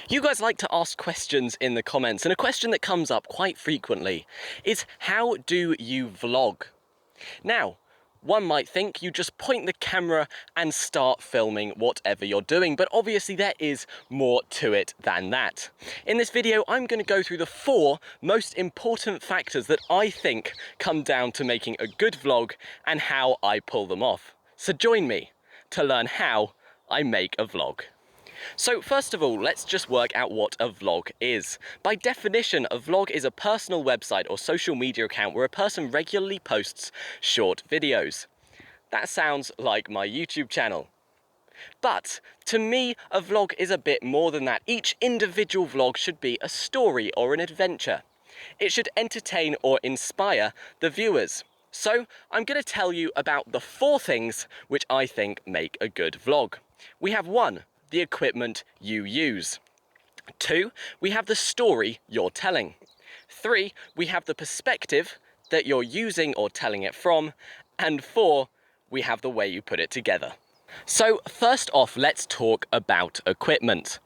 You guys like to ask questions in the comments, and a question that comes up quite frequently is, how do you vlog? Now, one might think you just point the camera and start filming whatever you're doing, but obviously there is more to it than that. In this video, I'm going to go through the 4 most important factors that I think come down to making a good vlog and how I pull them off. So join me to learn how I make a vlog. So first of all, let's just work out what a vlog is. By definition, a vlog is a personal website or social media account where a person regularly posts short videos. That sounds like my YouTube channel. But to me, a vlog is a bit more than that. Each individual vlog should be a story or an adventure. It should entertain or inspire the viewers. So I'm going to tell you about the 4 things which I think make a good vlog. We have 1. The equipment you use. 2, we have the story you're telling. 3, we have the perspective that you're using or telling it from. And 4, we have the way you put it together. So first off, let's talk about equipment.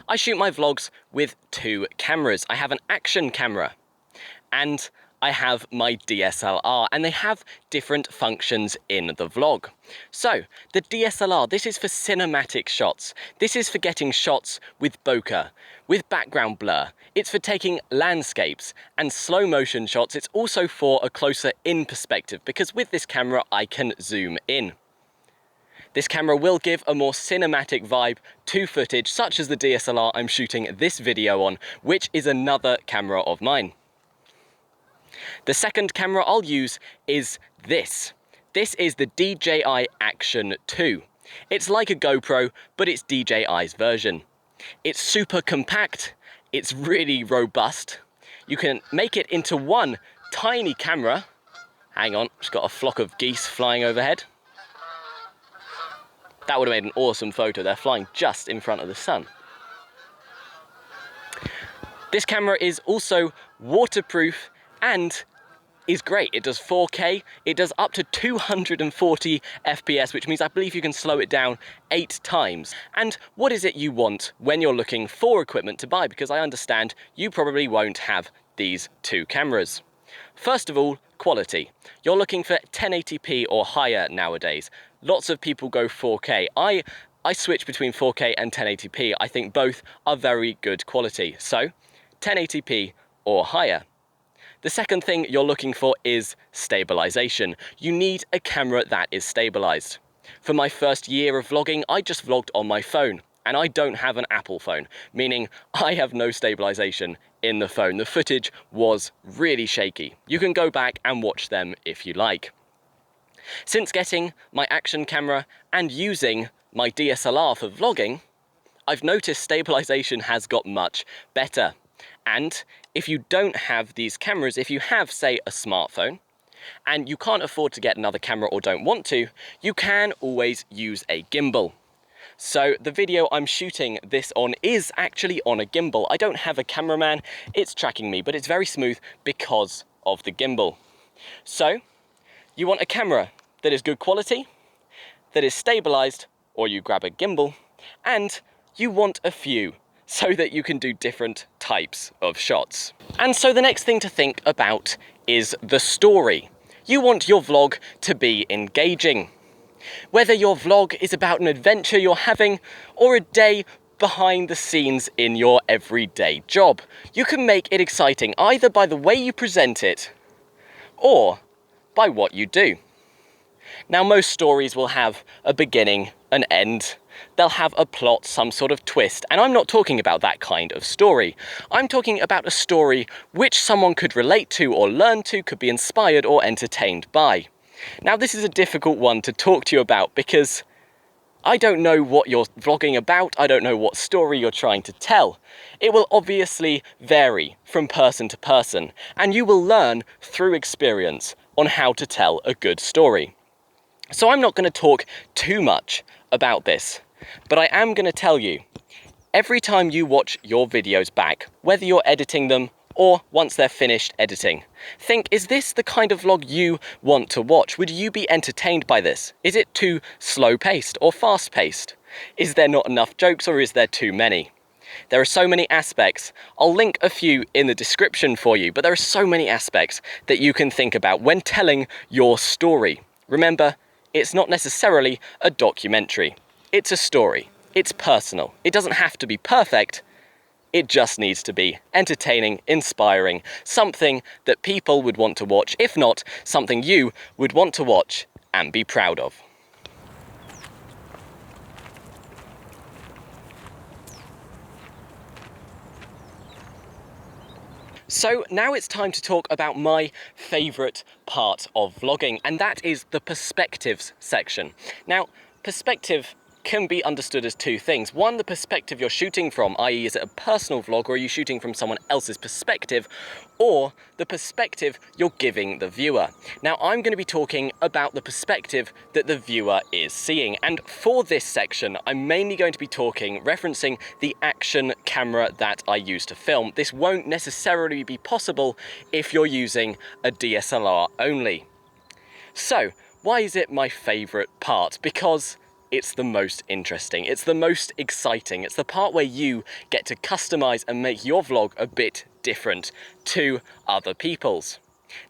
I shoot my vlogs with 2 cameras. I have an action camera and I have my DSLR, and they have different functions in the vlog. So the DSLR, this is for cinematic shots. This is for getting shots with bokeh, with background blur. It's for taking landscapes and slow motion shots. It's also for a closer in perspective, because with this camera I can zoom in. This camera will give a more cinematic vibe to footage, such as the DSLR I'm shooting this video on, which is another camera of mine. The second camera I'll use is this. This is the DJI Action 2. It's like a GoPro, but it's DJI's version. It's super compact, it's really robust. You can make it into one tiny camera. Hang on, just got a flock of geese flying overhead. That would have made an awesome photo. They're flying just in front of the sun. This camera is also waterproof and is great. It does 4K, it does up to 240 FPS, which means I believe you can slow it down 8 times. And what is it you want when you're looking for equipment to buy? Because I understand you probably won't have these 2 cameras. First of all, quality. You're looking for 1080p or higher nowadays. Lots of people go 4K. I switch between 4K and 1080p. I think both are very good quality. So 1080p or higher. The second thing you're looking for is stabilization. You need a camera that is stabilized. For my first year of vlogging, I just vlogged on my phone, and I don't have an Apple phone, meaning I have no stabilization in the phone. The footage was really shaky. You can go back and watch them if you like. Since getting my action camera and using my DSLR for vlogging, I've noticed stabilization has got much better. And if you don't have these cameras, if you have, say, a smartphone, and you can't afford to get another camera or don't want to, you can always use a gimbal. So the video I'm shooting this on is actually on a gimbal. I don't have a cameraman, it's tracking me, but it's very smooth because of the gimbal. So you want a camera that is good quality, that is stabilized, or you grab a gimbal, and you want a few, so that you can do different types of shots. And so the next thing to think about is the story. You want your vlog to be engaging. Whether your vlog is about an adventure you're having or a day behind the scenes in your everyday job, you can make it exciting either by the way you present it or by what you do. Now, most stories will have a beginning, an end. They'll have a plot, some sort of twist, and I'm not talking about that kind of story. I'm talking about a story which someone could relate to or learn to, could be inspired or entertained by. Now, this is a difficult one to talk to you about because I don't know what you're vlogging about, I don't know what story you're trying to tell. It will obviously vary from person to person, and you will learn through experience on how to tell a good story. So I'm not going to talk too much about this, but I am going to tell you, every time you watch your videos back, whether you're editing them or once they're finished editing, think, is this the kind of vlog you want to watch? Would you be entertained by this? Is it too slow-paced or fast-paced? Is there not enough jokes or is there too many? There are so many aspects. I'll link a few in the description for you, but there are so many aspects that you can think about when telling your story. Remember, it's not necessarily a documentary. It's a story. It's personal. It doesn't have to be perfect. It just needs to be entertaining, inspiring, something that people would want to watch, if not something you would want to watch and be proud of. So now it's time to talk about my favourite part of vlogging, and that is the perspectives section. Now, perspective can be understood as two things. One, the perspective you're shooting from, i.e. is it a personal vlog or are you shooting from someone else's perspective, or the perspective you're giving the viewer. Now, I'm going to be talking about the perspective that the viewer is seeing, and for this section, I'm mainly going to be referencing the action camera that I use to film. This won't necessarily be possible if you're using a DSLR only. So, why is it my favourite part? Because it's the most interesting, it's the most exciting, it's the part where you get to customise and make your vlog a bit different to other people's.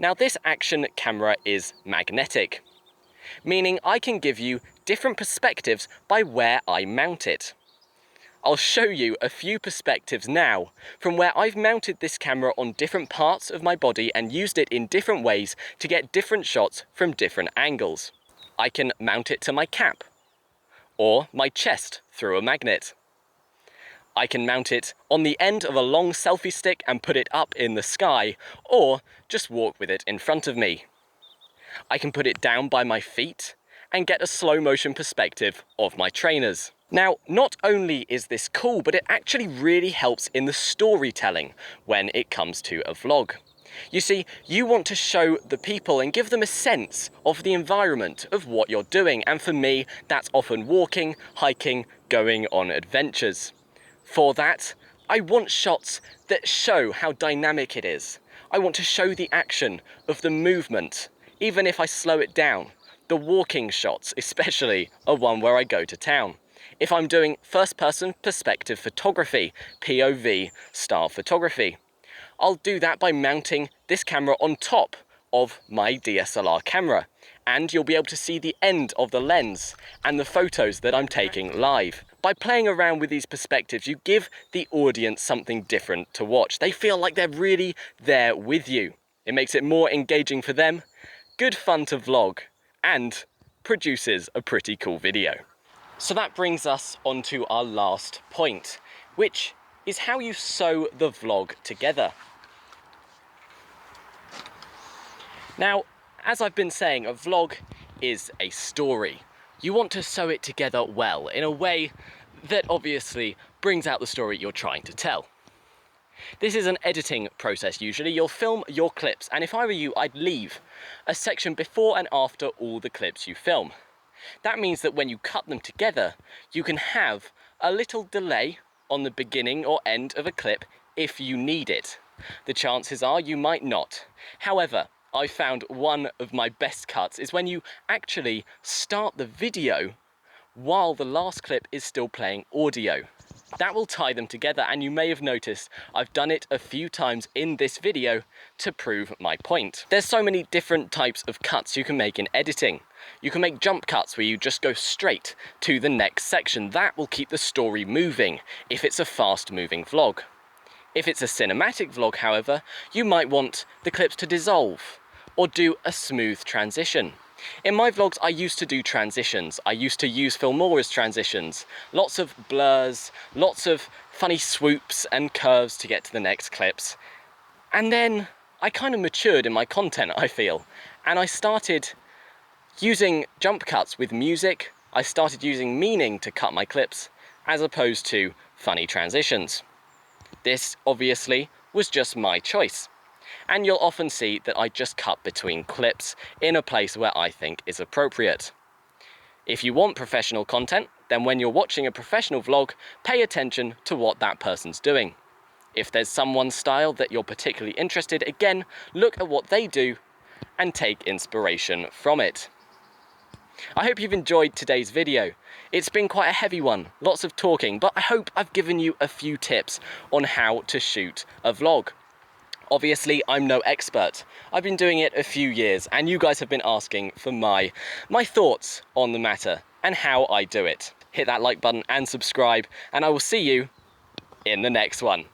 Now, this action camera is magnetic, meaning I can give you different perspectives by where I mount it. I'll show you a few perspectives now from where I've mounted this camera on different parts of my body and used it in different ways to get different shots from different angles. I can mount it to my cap or my chest through a magnet. I can mount it on the end of a long selfie stick and put it up in the sky, or just walk with it in front of me. I can put it down by my feet and get a slow motion perspective of my trainers. Now, not only is this cool, but it actually really helps in the storytelling when it comes to a vlog. You see, you want to show the people and give them a sense of the environment of what you're doing, and for me, that's often walking, hiking, going on adventures. For that, I want shots that show how dynamic it is. I want to show the action of the movement, even if I slow it down. The walking shots, especially, are one where I go to town. If I'm doing first-person perspective photography, POV style photography, I'll do that by mounting this camera on top of my DSLR camera, and you'll be able to see the end of the lens and the photos that I'm taking live. By playing around with these perspectives, you give the audience something different to watch. They feel like they're really there with you. It makes it more engaging for them, good fun to vlog, and produces a pretty cool video. So that brings us on to our last point, which is how you sew the vlog together. Now, as I've been saying, a vlog is a story. You want to sew it together well, in a way that obviously brings out the story you're trying to tell. This is an editing process usually. You'll film your clips, and if I were you, I'd leave a section before and after all the clips you film. That means that when you cut them together, you can have a little delay on the beginning or end of a clip if you need it. The chances are you might not. However, I found one of my best cuts is when you actually start the video while the last clip is still playing audio. That will tie them together, and you may have noticed I've done it a few times in this video to prove my point. There's so many different types of cuts you can make in editing. You can make jump cuts where you just go straight to the next section. That will keep the story moving if it's a fast-moving vlog. If it's a cinematic vlog, however, you might want the clips to dissolve or do a smooth transition. In my vlogs, I used to do transitions. I used to use Filmora's transitions. Lots of blurs, lots of funny swoops and curves to get to the next clips. And then I kind of matured in my content, I feel. And I started using jump cuts with music. I started using meaning to cut my clips, as opposed to funny transitions. This, obviously, was just my choice. And you'll often see that I just cut between clips in a place where I think is appropriate. If you want professional content, then when you're watching a professional vlog, pay attention to what that person's doing. If there's someone's style that you're particularly interested, again, look at what they do and take inspiration from it. I hope you've enjoyed today's video. It's been quite a heavy one, lots of talking, but I hope I've given you a few tips on how to shoot a vlog. Obviously, I'm no expert. I've been doing it a few years, and you guys have been asking for my thoughts on the matter and how I do it. Hit that like button and subscribe, and I will see you in the next one.